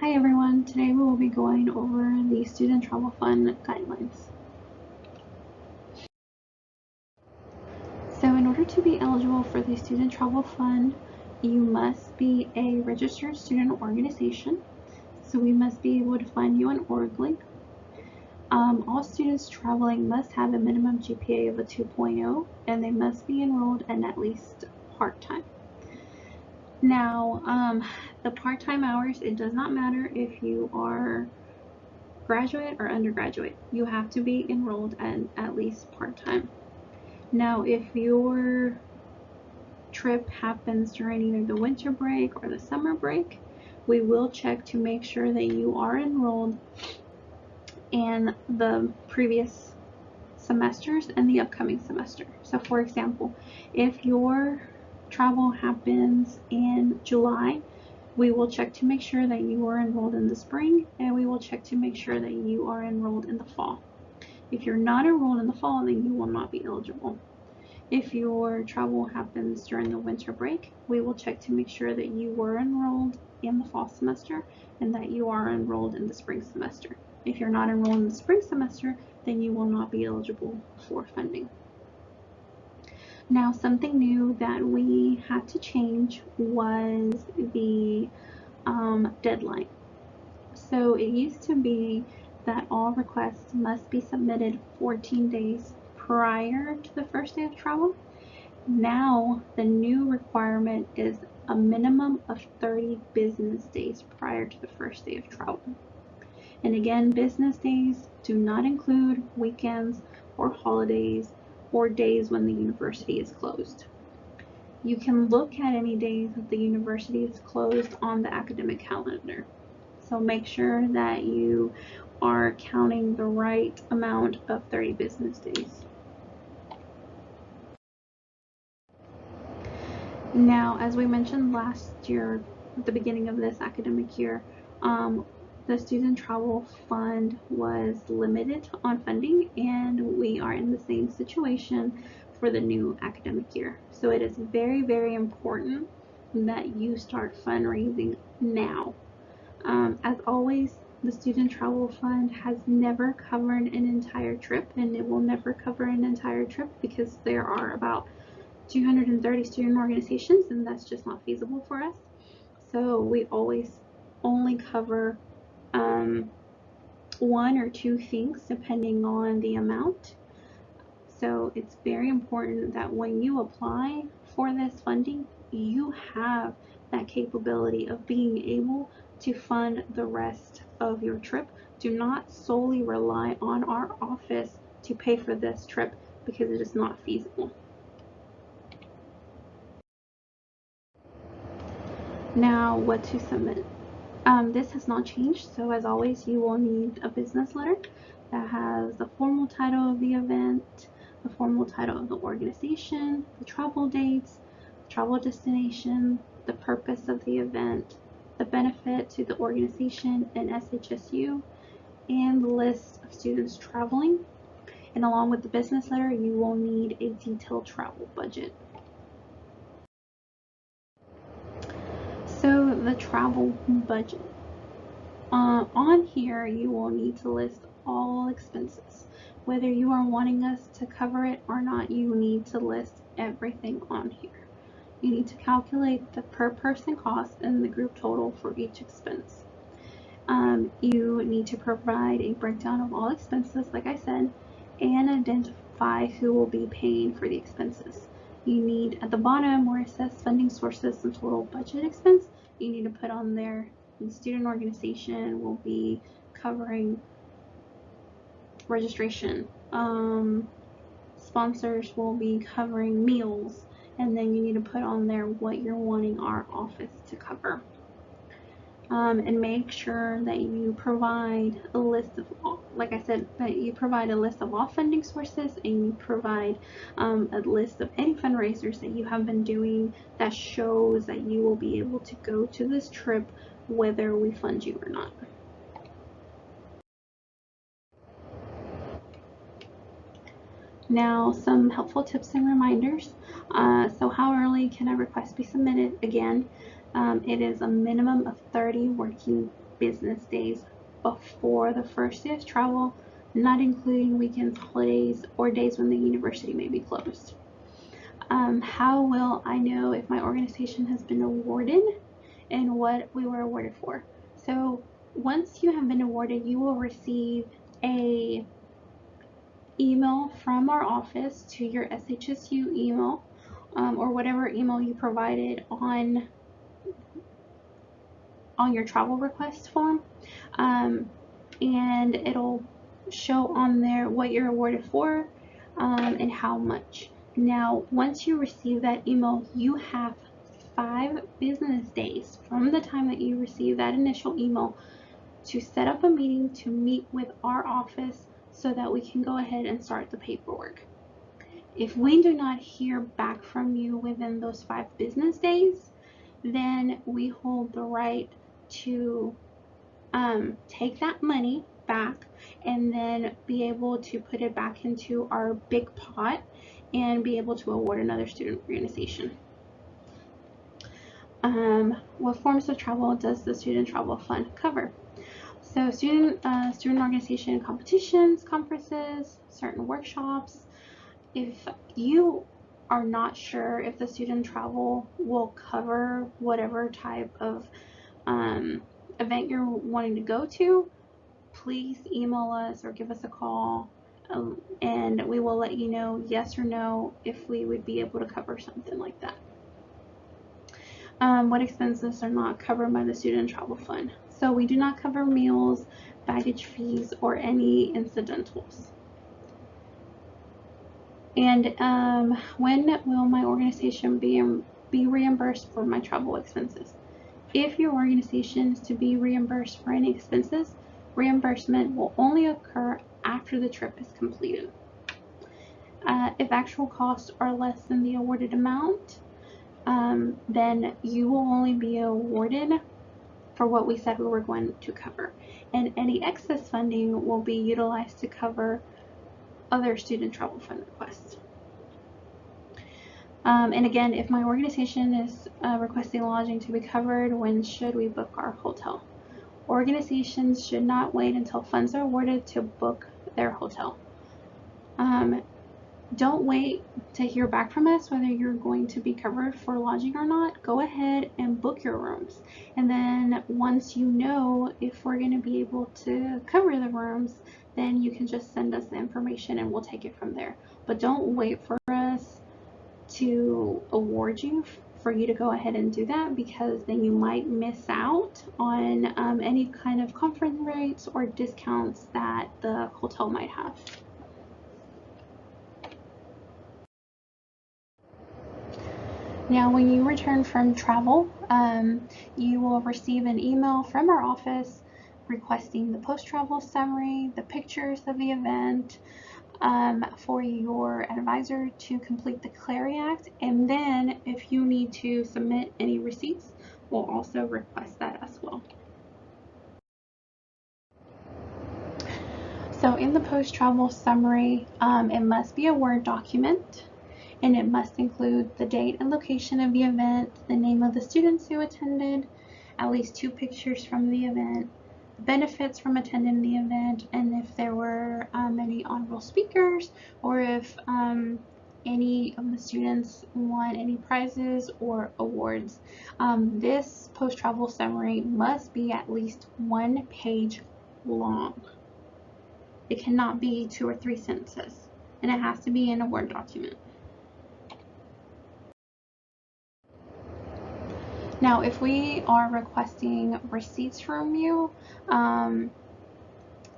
Hi everyone, today we will be going over the Student Travel Fund guidelines. So in order to be eligible for the Student Travel Fund, you must be a registered student organization. So we must be able to find you an org link. All students traveling must have a minimum GPA of a 2.0 and they must be enrolled in at least part-time. Now, the part-time hours, it does not matter if you are graduate or undergraduate. You have to be enrolled at least part-time. Now, if your trip happens during either the winter break or the summer break, we will check to make sure that you are enrolled in the previous semesters and the upcoming semester. So for example, if your travel happens in July, we will check to make sure that you are enrolled in the spring, and we will check to make sure that you are enrolled in the fall. If you're not enrolled in the fall, then you will not be eligible. If your travel happens during the winter break, we will check to make sure that you were enrolled in the fall semester and that you are enrolled in the spring semester. If you're not enrolled in the spring semester, then you will not be eligible for funding. Now, something new that we had to change was the deadline. So it used to be that all requests must be submitted 14 days prior to the first day of travel. Now the new requirement is a minimum of 30 business days prior to the first day of travel. And again, business days do not include weekends or holidays or days when the university is closed. You can look at any days that the university is closed on the academic calendar. So make sure that you are counting the right amount of 30 business days. Now, as we mentioned last year, at the beginning of this academic year, the Student Travel Fund was limited on funding, and we are in the same situation for the new academic year. So it is very, very important that you start fundraising now. As always, the Student Travel Fund has never covered an entire trip, and it will never cover an entire trip because there are about 230 student organizations, and that's just not feasible for us. So we always only cover one or two things depending on the amount. So it's very important that when you apply for this funding, you have that capability of being able to fund the rest of your trip. Do not solely rely on our office to pay for this trip because it is not feasible. Now, what to submit? This has not changed, so as always, you will need a business letter that has the formal title of the event, the formal title of the organization, the travel dates, travel destination, the purpose of the event, the benefit to the organization and SHSU, and the list of students traveling. And along with the business letter, you will need a detailed travel budget. So the travel budget. On here, you will need to list all expenses. Whether you are wanting us to cover it or not, you need to list everything on here. You need to calculate the per person cost and the group total for each expense. You need to provide a breakdown of all expenses, like I said, and identify who will be paying for the expenses. You need, at the bottom where it says funding sources and total budget expense, you need to put on there the student organization will be covering registration. Sponsors will be covering meals, and then you need to put on there what you're wanting our office to cover. And make sure that you provide a list of, like I said, that you provide a list of all funding sources, and you provide a list of any fundraisers that you have been doing that shows that you will be able to go to this trip whether we fund you or not. Now, some helpful tips and reminders. So how early can a request be submitted? Again, it is a minimum of 30 working business days before the first day of travel, not including weekends, holidays, or days when the university may be closed. How will I know if my organization has been awarded and what we were awarded for? So once you have been awarded, you will receive a email from our office to your SHSU email, or whatever email you provided on your travel request form, and it'll show on there what you're awarded for, and how much. Now, once you receive that email, you have 5 business days from the time that you receive that initial email to set up a meeting to meet with our office so that we can go ahead and start the paperwork. If we do not hear back from you within those 5 business days, then we hold the right to take that money back and then be able to put it back into our big pot and be able to award another student organization. What forms of travel does the Student Travel Fund cover? So student organization competitions, conferences, certain workshops. If you are not sure if the student travel will cover whatever type of event you're wanting to go to, please email us or give us a call, and we will let you know yes or no if we would be able to cover something like that. What expenses are not covered by the Student Travel Fund? So we do not cover meals, baggage fees, or any incidentals. And when will my organization be reimbursed for my travel expenses? If your organization is to be reimbursed for any expenses, reimbursement will only occur after the trip is completed. If actual costs are less than the awarded amount, then you will only be awarded for what we said we were going to cover. And any excess funding will be utilized to cover other student travel fund requests. And again, if my organization is requesting lodging to be covered, when should we book our hotel? Organizations should not wait until funds are awarded to book their hotel. Don't wait to hear back from us whether you're going to be covered for lodging or not. Go ahead and book your rooms. And then once you know if we're going to be able to cover the rooms, then you can just send us the information and we'll take it from there. But don't wait for us to award you for you to go ahead and do that, because then you might miss out on any kind of conference rates or discounts that the hotel might have. Now, when you return from travel, you will receive an email from our office requesting the post-travel summary, the pictures of the event, for your advisor to complete the Clery Act, and then if you need to submit any receipts, we'll also request that as well. So in the post-travel summary, it must be a Word document, and it must include the date and location of the event, the name of the students who attended, at least 2 pictures from the event, benefits from attending the event, and if there were any honorable speakers, or if any of the students won any prizes or awards. This post-travel summary must be at least 1 page long. It cannot be 2 or 3 sentences, and it has to be in a Word document. Now, if we are requesting receipts from you,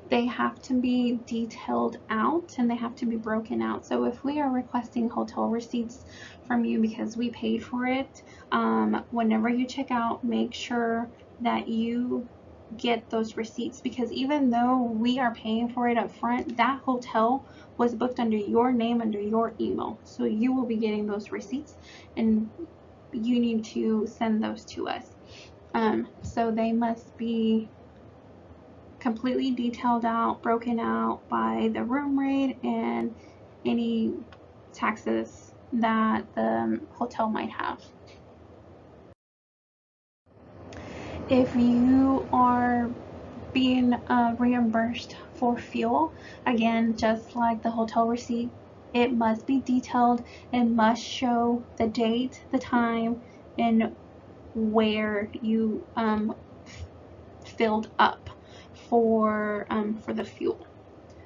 they have to be detailed out and they have to be broken out. So if we are requesting hotel receipts from you because we paid for it, whenever you check out, make sure that you get those receipts, because even though we are paying for it up front, that hotel was booked under your name, under your email. So you will be getting those receipts, and you need to send those to us. So they must be completely detailed out, broken out by the room rate and any taxes that the hotel might have. If you are being reimbursed for fuel, again, just like the hotel receipt, it must be detailed. It must show the date, the time, and where you filled up for the fuel.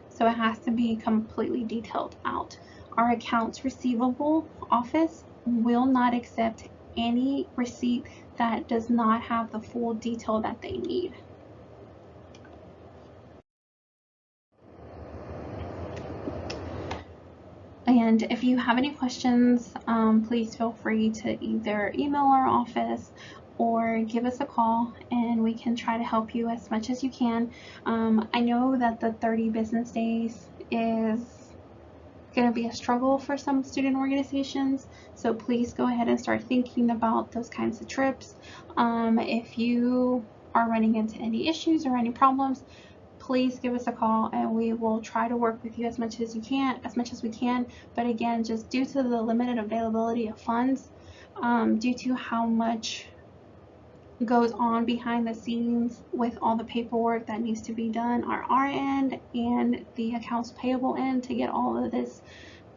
So it has to be completely detailed out. Our accounts receivable office will not accept any receipt that does not have the full detail that they need. And if you have any questions, please feel free to either email our office or give us a call, and we can try to help you as much as you can. I know that the 30 business days is going to be a struggle for some student organizations, so please go ahead and start thinking about those kinds of trips. If you are running into any issues or any problems, please give us a call and we will try to work with you as much as we can. But again, just due to the limited availability of funds, due to how much goes on behind the scenes with all the paperwork that needs to be done on our end and the accounts payable end to get all of this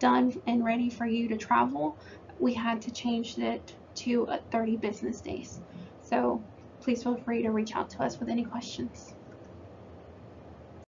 done and ready for you to travel, we had to change it to 30 business days. So please feel free to reach out to us with any questions.